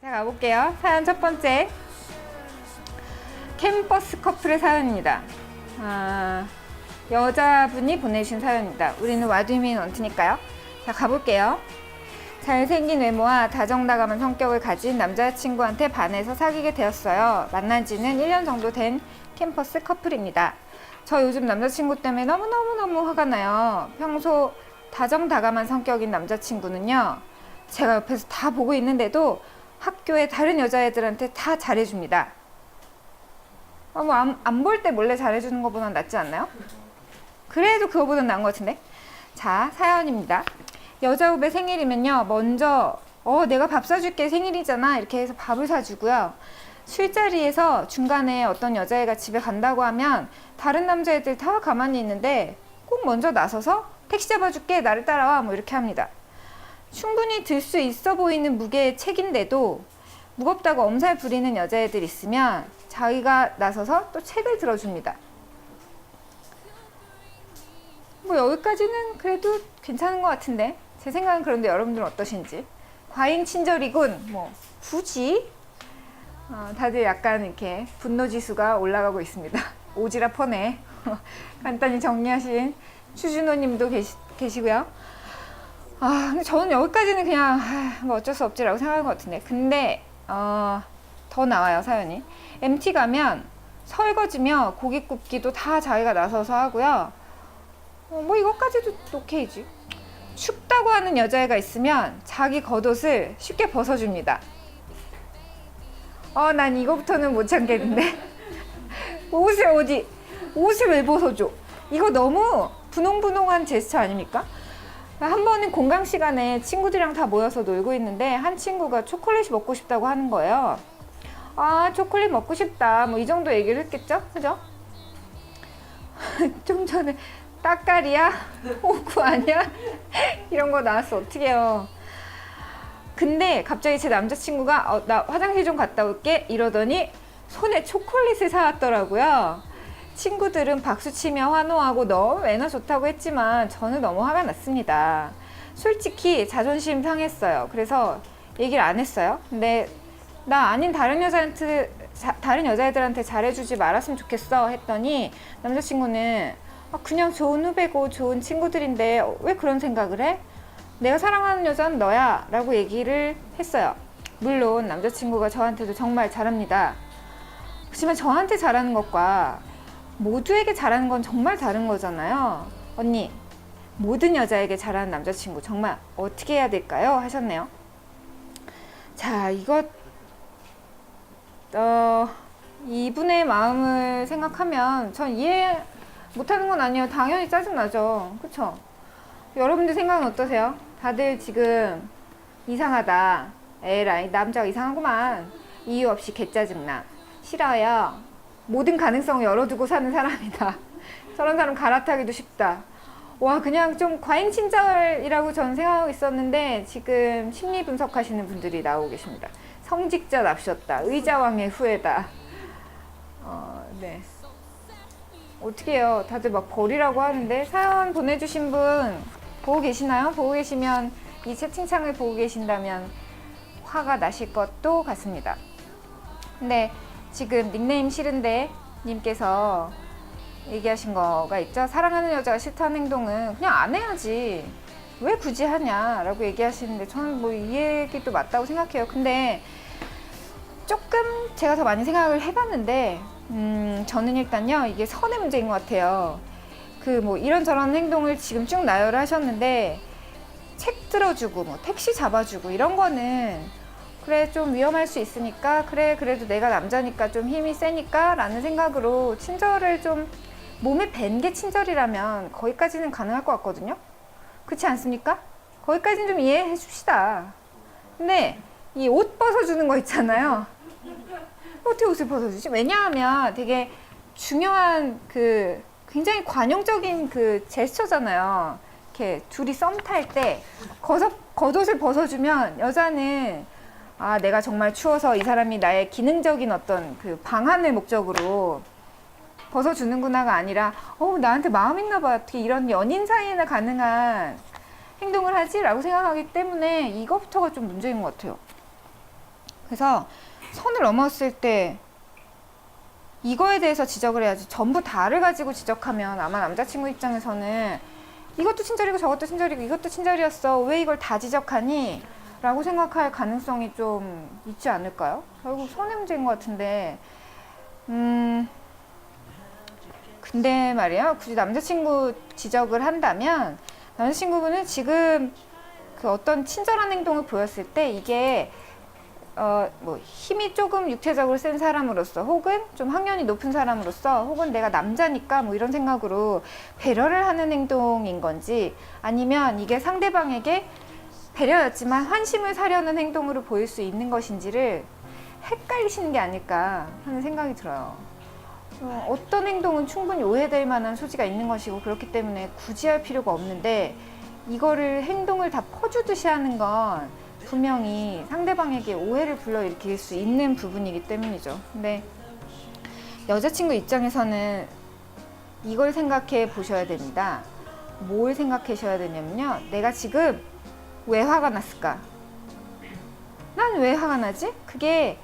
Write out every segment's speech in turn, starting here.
자, 가볼게요. 사연 첫 번째. 캠퍼스 커플의 사연입니다. 여자분이 보내주신 사연입니다. 우리는 와드민 원트니까요. 자, 가볼게요. 잘생긴 외모와 다정다감한 성격을 가진 남자친구한테 반해서 사귀게 되었어요. 만난 지는 1년 정도 된 캠퍼스 커플입니다. 저 요즘 남자친구 때문에 너무너무 화가 나요. 평소 다정다감한 성격인 남자친구는요, 제가 옆에서 다 보고 있는데도 학교에 다른 여자애들한테 다 잘해줍니다. 뭐 안 볼 때 몰래 잘해주는 것보단 낫지 않나요? 그래도 그거보단 나은 것 같은데. 자, 사연입니다. 여자 후배 생일이면요, 먼저 내가 밥 사줄게, 생일이잖아, 이렇게 해서 밥을 사주고요. 술자리에서 중간에 어떤 여자애가 집에 간다고 하면 다른 남자애들 다 가만히 있는데 꼭 먼저 나서서 택시 잡아줄게, 나를 따라와, 뭐 이렇게 합니다. 충분히 들 수 있어 보이는 무게의 책인데도 무겁다고 엄살 부리는 여자애들 있으면 자기가 나서서 또 책을 들어줍니다. 뭐 여기까지는 그래도 괜찮은 것 같은데, 제 생각은. 그런데 여러분들은 어떠신지. 과잉 친절이군, 뭐 굳이. 다들 약간 이렇게 분노 지수가 올라가고 있습니다. 오지랖 퍼네. 간단히 정리하신 추준호 님도 계시고요. 근데 저는 여기까지는 그냥 뭐 어쩔 수 없지라고 생각하는 것 같은데, 근데 더 나와요, 사연이. MT 가면 설거지며 고기 굽기도 다 자기가 나서서 하고요. 뭐 이것까지도 오케이지. 춥다고 하는 여자애가 있으면 자기 겉옷을 쉽게 벗어줍니다. 난 이거부터는 못 참겠는데. 옷을 왜 벗어줘? 이거 너무 분홍분홍한 제스처 아닙니까? 한 번은 공강 시간에 친구들이랑 다 모여서 놀고 있는데 한 친구가 초콜릿이 먹고 싶다고 하는 거예요. 초콜릿 먹고 싶다, 뭐 이 정도 얘기를 했겠죠? 그죠? 좀 전에 따까리야? 호구 아니야? 이런 거 나왔어. 어떡해요. 근데 갑자기 제 남자친구가 나 화장실 좀 갔다 올게 이러더니 손에 초콜릿을 사왔더라고요. 친구들은 박수치며 환호하고 너무 매너 좋다고 했지만 저는 너무 화가 났습니다. 솔직히 자존심 상했어요. 그래서 얘기를 안 했어요. 근데 나 아닌 다른 여자애들한테 잘해주지 말았으면 좋겠어 했더니 남자친구는 그냥 좋은 후배고 좋은 친구들인데 왜 그런 생각을 해? 내가 사랑하는 여자는 너야 라고 얘기를 했어요. 물론 남자친구가 저한테도 정말 잘합니다. 하지만 저한테 잘하는 것과 모두에게 잘하는 건 정말 다른 거잖아요. 언니, 모든 여자에게 잘하는 남자친구 정말 어떻게 해야 될까요? 하셨네요. 자, 이분의 마음을 생각하면 전 이해 못하는 건 아니에요. 당연히 짜증나죠. 그쵸? 여러분들 생각은 어떠세요? 다들 지금 이상하다, 에라이 남자가 이상하구만, 이유 없이 개짜증나, 싫어요, 모든 가능성을 열어두고 사는 사람이다, 저런 사람 갈아타기도 쉽다. 와, 그냥 좀 과잉 친절이라고 저는 생각하고 있었는데 지금 심리 분석하시는 분들이 나오고 계십니다. 성직자 납셨다, 의자왕의 후회다. 네. 어떻게 해요? 다들 막 버리라고 하는데. 사연 보내주신 분 보고 계시나요? 보고 계시면, 이 채팅창을 보고 계신다면 화가 나실 것도 같습니다. 근데 지금 닉네임 싫은데 님께서 얘기하신 거가 있죠. 사랑하는 여자가 싫다는 행동은 그냥 안 해야지, 왜 굳이 하냐 라고 얘기하시는데, 저는 뭐 이 얘기도 맞다고 생각해요. 근데 조금 제가 더 많이 생각을 해봤는데 저는 일단요, 이게 선의 문제인 것 같아요. 뭐 이런저런 행동을 지금 쭉 나열을 하셨는데, 책 들어주고 뭐 택시 잡아주고 이런 거는 그래 좀 위험할 수 있으니까, 그래 그래도 내가 남자니까 좀 힘이 세니까 라는 생각으로 친절을 좀 몸에 밴 게 친절이라면 거기까지는 가능할 것 같거든요. 그렇지 않습니까? 거기까지는 좀 이해해 줍시다. 근데 이 옷 벗어주는 거 있잖아요. 어떻게 옷을 벗어주지? 왜냐하면 되게 중요한 굉장히 관용적인 제스처잖아요. 이렇게 둘이 썸 탈 때 겉옷을 벗어주면 여자는 내가 정말 추워서 이 사람이 나의 기능적인 어떤 방한을 목적으로 벗어주는구나가 아니라 나한테 마음 있나 봐, 어떻게 이런 연인 사이에나 가능한 행동을 하지? 라고 생각하기 때문에 이거부터가 좀 문제인 것 같아요. 그래서 선을 넘었을 때 이거에 대해서 지적을 해야지, 전부 다를 가지고 지적하면 아마 남자친구 입장에서는 이것도 친절이고 저것도 친절이고 이것도 친절이었어, 왜 이걸 다 지적하니? 라고 생각할 가능성이 좀 있지 않을까요? 결국 선의 문제인 것 같은데, 근데 말이야, 굳이 남자친구 지적을 한다면 남자친구분은 지금 그 어떤 친절한 행동을 보였을 때 이게 뭐 힘이 조금 육체적으로 센 사람으로서, 혹은 좀 학년이 높은 사람으로서, 혹은 내가 남자니까 뭐 이런 생각으로 배려를 하는 행동인 건지, 아니면 이게 상대방에게 배려였지만 환심을 사려는 행동으로 보일 수 있는 것인지를 헷갈리시는 게 아닐까 하는 생각이 들어요. 어떤 행동은 충분히 오해될 만한 소지가 있는 것이고 그렇기 때문에 굳이 할 필요가 없는데, 이거를 행동을 다 퍼주듯이 하는 건 분명히 상대방에게 오해를 불러일으킬 수 있는 부분이기 때문이죠. 근데 여자친구 입장에서는 이걸 생각해 보셔야 됩니다. 뭘 생각하셔야 되냐면요, 내가 지금 왜 화가 났을까? 난 왜 화가 나지? 그게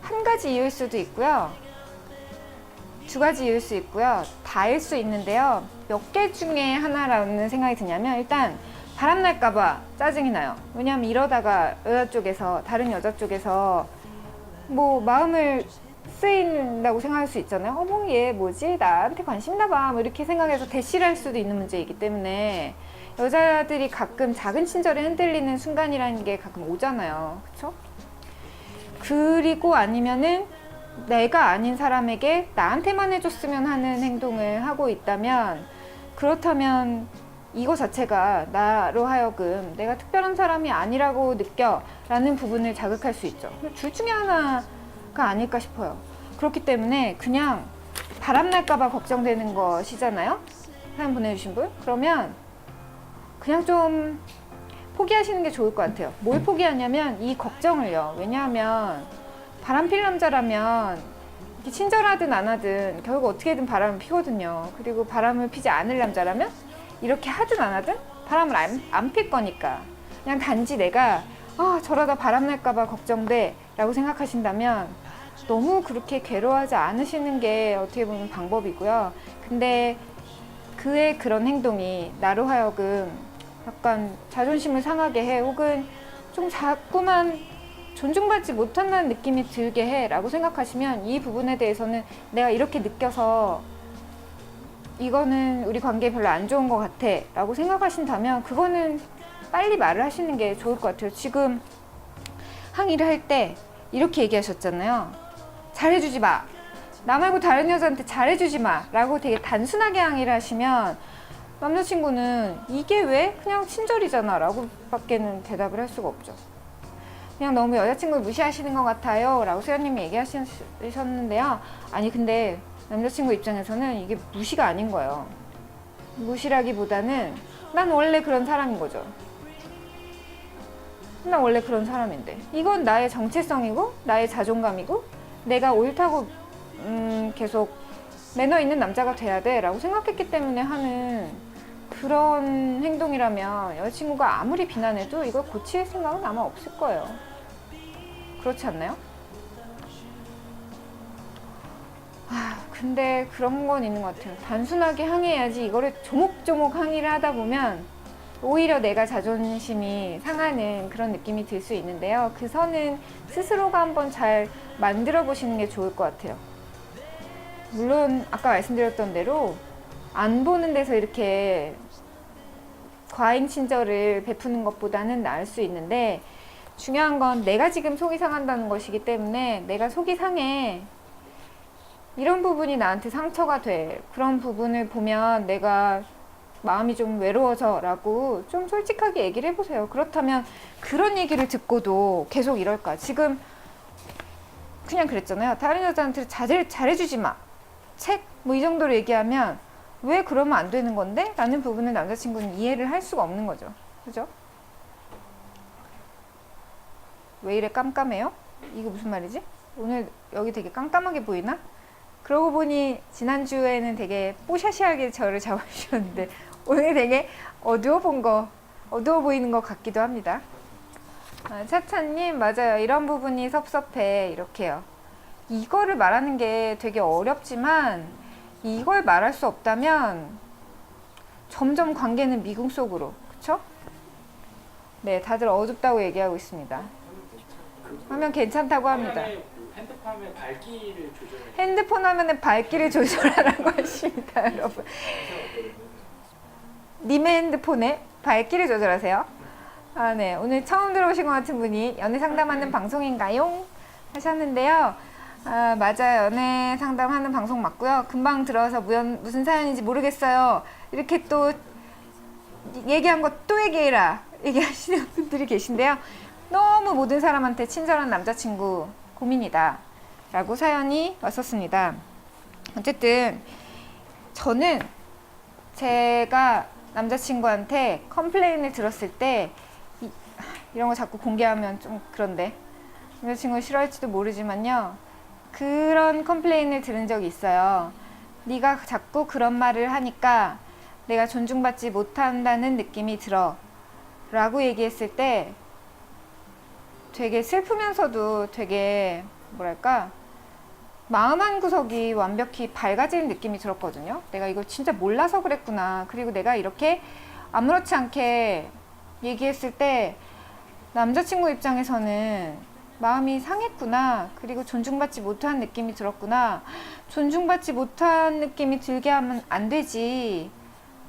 한 가지 이유일 수도 있고요, 두 가지 이유일 수 있고요, 다일 수 있는데요, 몇 개 중에 하나라는 생각이 드냐면, 일단 바람날까봐 짜증이 나요. 왜냐하면 이러다가 여자 쪽에서, 다른 여자 쪽에서 뭐 마음을 쓰인다고 생각할 수 있잖아요. 어머, 얘 뭐지? 나한테 관심 있나 봐. 뭐 이렇게 생각해서 대시를 할 수도 있는 문제이기 때문에 여자들이 가끔 작은 친절에 흔들리는 순간이라는 게 가끔 오잖아요. 그쵸? 그리고 아니면은 내가 아닌 사람에게 나한테만 해줬으면 하는 행동을 하고 있다면, 그렇다면 이거 자체가 나로 하여금 내가 특별한 사람이 아니라고 느껴 라는 부분을 자극할 수 있죠. 둘 중에 하나가 아닐까 싶어요. 그렇기 때문에 그냥 바람날까봐 걱정되는 것이잖아요, 사연 보내주신 분. 그러면 그냥 좀 포기하시는 게 좋을 것 같아요. 뭘 포기하냐면 이 걱정을요. 왜냐하면 바람필 남자라면 친절하든 안 하든 결국 어떻게든 바람을 피거든요. 그리고 바람을 피지 않을 남자라면 이렇게 하든 안 하든 바람을 안 필 거니까, 그냥 단지 내가 저러다 바람날까봐 걱정돼 라고 생각하신다면 너무 그렇게 괴로워하지 않으시는 게 어떻게 보면 방법이고요. 근데 그의 그런 행동이 나로 하여금 약간 자존심을 상하게 해, 혹은 좀 자꾸만 존중받지 못한다는 느낌이 들게 해 라고 생각하시면, 이 부분에 대해서는 내가 이렇게 느껴서 이거는 우리 관계에 별로 안 좋은 것 같아 라고 생각하신다면 그거는 빨리 말을 하시는 게 좋을 것 같아요. 지금 항의를 할 때 이렇게 얘기하셨잖아요. 잘해주지 마, 나 말고 다른 여자한테 잘해주지 마 라고 되게 단순하게 항의를 하시면 남자친구는 이게 왜? 그냥 친절이잖아 라고 밖에는 대답을 할 수가 없죠. 그냥 너무 여자친구를 무시하시는 것 같아요 라고 수연님이 얘기하셨는데요, 아니 근데 남자친구 입장에서는 이게 무시가 아닌 거예요. 무시라기보다는 난 원래 그런 사람인 거죠. 난 원래 그런 사람인데 이건 나의 정체성이고 나의 자존감이고 내가 옳다고 계속 매너 있는 남자가 돼야 돼 라고 생각했기 때문에 하는 그런 행동이라면 여자친구가 아무리 비난해도 이걸 고칠 생각은 아마 없을 거예요. 그렇지 않나요? 근데 그런 건 있는 것 같아요. 단순하게 항의해야지 이거를 조목조목 항의를 하다 보면 오히려 내가 자존심이 상하는 그런 느낌이 들 수 있는데요, 그 선은 스스로가 한번 잘 만들어 보시는 게 좋을 것 같아요. 물론 아까 말씀드렸던 대로 안 보는 데서 이렇게 과잉 친절을 베푸는 것보다는 나을 수 있는데, 중요한 건 내가 지금 속이 상한다는 것이기 때문에, 내가 속이 상해, 이런 부분이 나한테 상처가 돼, 그런 부분을 보면 내가 마음이 좀 외로워져 라고 좀 솔직하게 얘기를 해보세요. 그렇다면 그런 얘기를 듣고도 계속 이럴까? 지금 그냥 그랬잖아요. 다른 여자한테 잘해주지 마, 책 뭐 이 정도로 얘기하면 왜 그러면 안 되는 건데? 라는 부분을 남자친구는 이해를 할 수가 없는 거죠. 그죠? 왜 이래 깜깜해요? 이게 무슨 말이지? 오늘 여기 되게 깜깜하게 보이나? 그러고 보니 지난주에는 되게 뽀샤시하게 저를 잡아주셨는데 오늘 되게 어두워 보이는 것 같기도 합니다. 차차님, 맞아요. 이런 부분이 섭섭해. 이렇게요. 이거를 말하는 게 되게 어렵지만, 이걸 말할 수 없다면, 점점 관계는 미궁 속으로. 그쵸? 네, 다들 어둡다고 얘기하고 있습니다. 하면 괜찮다고 합니다. 핸드폰 화면 밝기를 조절해. 핸드폰 화면의 밝기를 조절하라고 하십니다, 여러분. 님의 핸드폰에 밝기를 조절하세요. 아, 네. 오늘 처음 들어오신 것 같은 분이 연애 상담하는 방송인가요? 하셨는데요. 아, 맞아요. 연애 상담하는 방송 맞고요. 금방 들어와서 무슨 사연인지 모르겠어요. 이렇게 또 얘기한 거 또 얘기해라. 얘기하시는 분들이 계신데요. 너무 모든 사람한테 친절한 남자친구 고민이다. 라고 사연이 왔었습니다. 어쨌든 저는 제가 남자친구한테 컴플레인을 들었을 때 이런 거 자꾸 공개하면 좀 그런데 남자친구가 싫어할지도 모르지만요. 그런 컴플레인을 들은 적이 있어요. 네가 자꾸 그런 말을 하니까 내가 존중받지 못한다는 느낌이 들어 라고 얘기했을 때 되게 슬프면서도 되게 뭐랄까 마음 한 구석이 완벽히 밝아지는 느낌이 들었거든요. 내가 이걸 진짜 몰라서 그랬구나. 그리고 내가 이렇게 아무렇지 않게 얘기했을 때 남자친구 입장에서는 마음이 상했구나. 그리고 존중받지 못한 느낌이 들었구나. 존중받지 못한 느낌이 들게 하면 안 되지.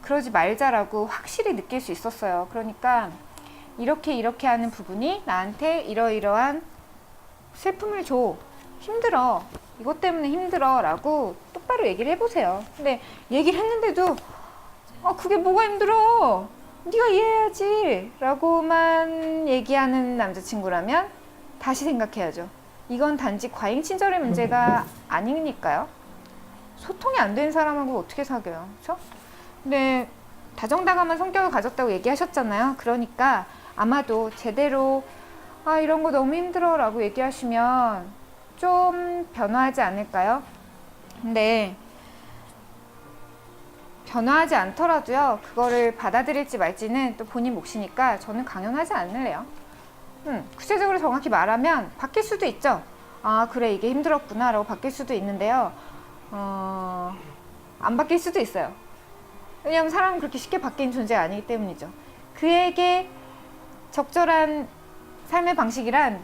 그러지 말자라고 확실히 느낄 수 있었어요. 그러니까 이렇게 하는 부분이 나한테 이러이러한 슬픔을 줘. 힘들어. 이것 때문에 힘들어. 라고 똑바로 얘기를 해보세요. 근데 얘기를 했는데도 그게 뭐가 힘들어? 네가 이해해야지. 라고만 얘기하는 남자친구라면 다시 생각해야죠. 이건 단지 과잉 친절의 문제가 아니니까요. 소통이 안 되는 사람하고 어떻게 사귀어요? 그렇죠? 근데 다정다감한 성격을 가졌다고 얘기하셨잖아요. 그러니까 아마도 제대로 이런 거 너무 힘들어 라고 얘기하시면 좀 변화하지 않을까요? 근데 변화하지 않더라도요. 그거를 받아들일지 말지는 또 본인 몫이니까 저는 강연하지 않을래요. 구체적으로 정확히 말하면 바뀔 수도 있죠. 아 그래 이게 힘들었구나 라고 바뀔 수도 있는데요. 안 바뀔 수도 있어요. 왜냐하면 사람은 그렇게 쉽게 바뀌는 존재가 아니기 때문이죠. 그에게 적절한 삶의 방식이란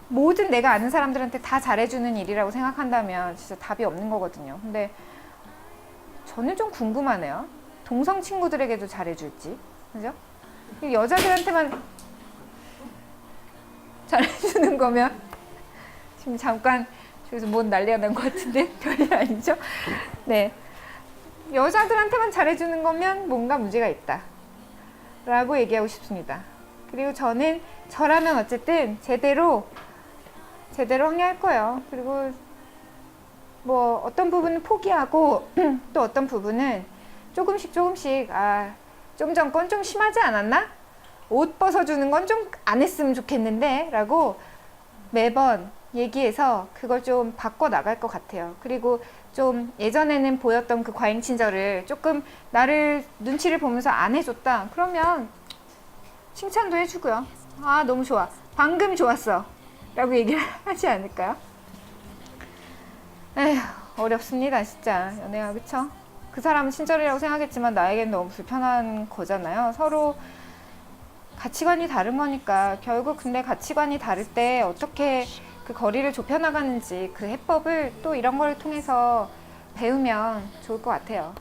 모든 내가 아는 사람들한테 다 잘해주는 일이라고 생각한다면 진짜 답이 없는 거거든요. 근데 저는 좀 궁금하네요. 동성 친구들에게도 잘해줄지. 그죠? 여자들한테만 잘해주는 거면 지금 잠깐 저기서 뭔 난리가 난 것 같은데 별일 아니죠? 네. 여자들한테만 잘해주는 거면 뭔가 문제가 있다 라고 얘기하고 싶습니다. 그리고 저는 저라면 어쨌든 제대로 항의할 거예요. 그리고 뭐 어떤 부분은 포기하고 또 어떤 부분은 조금씩 좀 전 건 좀 심하지 않았나? 옷 벗어주는 건 좀 안 했으면 좋겠는데 라고 매번 얘기해서 그걸 좀 바꿔 나갈 것 같아요. 그리고 좀 예전에는 보였던 그 과잉 친절을 조금 나를 눈치를 보면서 안 해줬다. 그러면 칭찬도 해주고요. 아 너무 좋아. 방금 좋았어. 라고 얘기를 하지 않을까요? 에휴 어렵습니다 진짜 연애가. 그쵸? 그 사람은 친절이라고 생각했지만 나에겐 너무 불편한 거잖아요. 서로 가치관이 다른 거니까. 결국 근데 가치관이 다를 때 어떻게 그 거리를 좁혀나가는지 그 해법을 또 이런 걸 통해서 배우면 좋을 것 같아요.